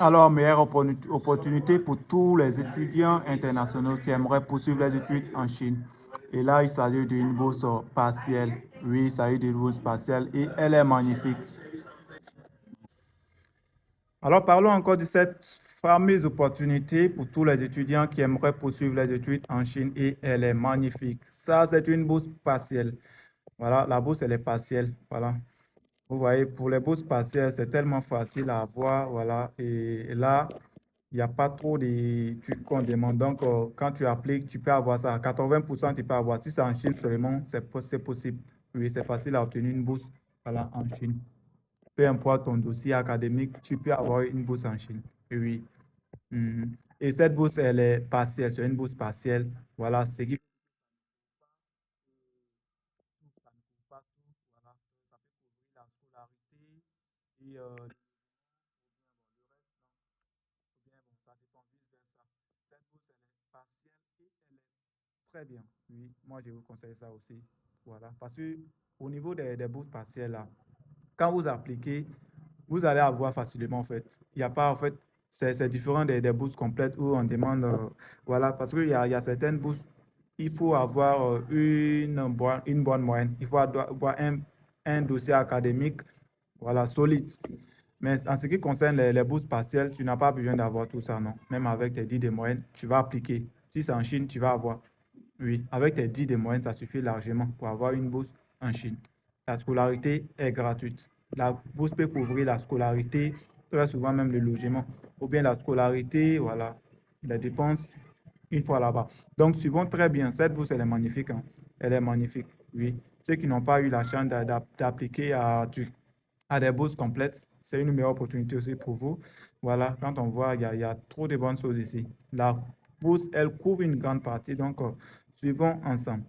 Alors, meilleure opportunité pour tous les étudiants internationaux qui aimeraient poursuivre les études en Chine. Et là, il s'agit d'une bourse partielle. Oui, il s'agit d'une bourse partielle et elle est magnifique. Alors, parlons encore de cette fameuse opportunité pour tous les étudiants qui aimeraient poursuivre les études en Chine et elle est magnifique. Ça, c'est une bourse partielle. Voilà, la bourse, elle est partielle. Voilà. Vous voyez, pour les bourses partielles, c'est tellement facile à avoir. Voilà. Et là, il n'y a pas trop de trucs qu'on demande. Donc, quand tu appliques, tu peux avoir ça. À 80%, tu peux avoir. Si c'est en Chine seulement, c'est possible. Oui, c'est facile à obtenir une bourse, voilà, en Chine. Peu importe ton dossier académique, tu peux avoir une bourse en Chine. Oui. Mhm. Et cette bourse, elle est partielle. C'est une bourse partielle. Voilà, c'est qui ça ne couvre pas tout. Voilà, ça peut couvrir la scolarité et le reste, non. Ou bien, bon, ça dépend vice-versa. Cette bourse, elle est partielle et elle est très bien. Oui, moi, je vous conseille ça aussi. Voilà, parce que au niveau des bourses partielles, là, quand vous appliquez, vous allez avoir facilement, en fait. Il n'y a pas, en fait, c'est différent des bourses complètes où on demande, voilà, parce qu'il y a certaines bourses, il faut avoir une bonne moyenne. Il faut avoir un dossier académique, voilà, solide. Mais en ce qui concerne les bourses partielles, tu n'as pas besoin d'avoir tout ça, non. Même avec tes 10 de moyenne, tu vas appliquer. Si c'est en Chine, tu vas avoir. Oui, avec tes 10 de moyenne, ça suffit largement pour avoir une bourse en Chine. La scolarité est gratuite. La bourse peut couvrir la scolarité, très souvent même le logement, ou bien la scolarité, voilà, les dépenses une fois là-bas. Donc, suivons très bien. Cette bourse, elle est magnifique, hein. Elle est magnifique, oui. Ceux qui n'ont pas eu la chance d'appliquer à des bourses complètes, c'est une meilleure opportunité aussi pour vous. Voilà, quand on voit, il y a trop de bonnes choses ici. La bourse, elle couvre une grande partie, donc suivons ensemble.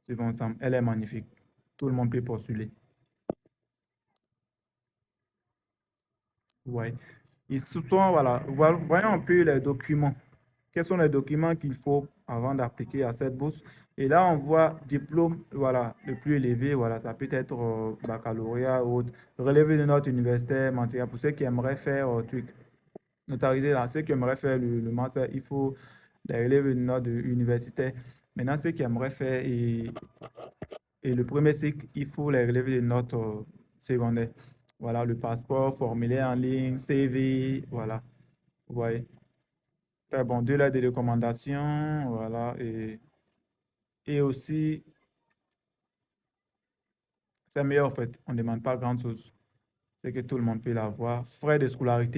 Suivons ensemble. Elle est magnifique. Tout le monde peut postuler. Ouais. Et surtout, voilà, voyons un peu les documents. Quels sont les documents qu'il faut avant d'appliquer à cette bourse? Et là, on voit diplôme, voilà, le plus élevé, voilà, ça peut être baccalauréat ou autre, relevé de notes universitaire, matière, pour ceux qui aimeraient faire truc, notariser là, ceux qui aimeraient faire le master, il faut les relevés de notes universitaires. Maintenant, ceux qui aimeraient faire et le premier cycle, il faut les relevés de notes secondaires. Voilà, le passeport, formulaire en ligne, CV, voilà. Vous voyez. Très bon, deux lettres de recommandation, voilà. Et aussi, c'est meilleur en fait. On ne demande pas grand-chose. C'est que tout le monde peut l'avoir. Frais de scolarité.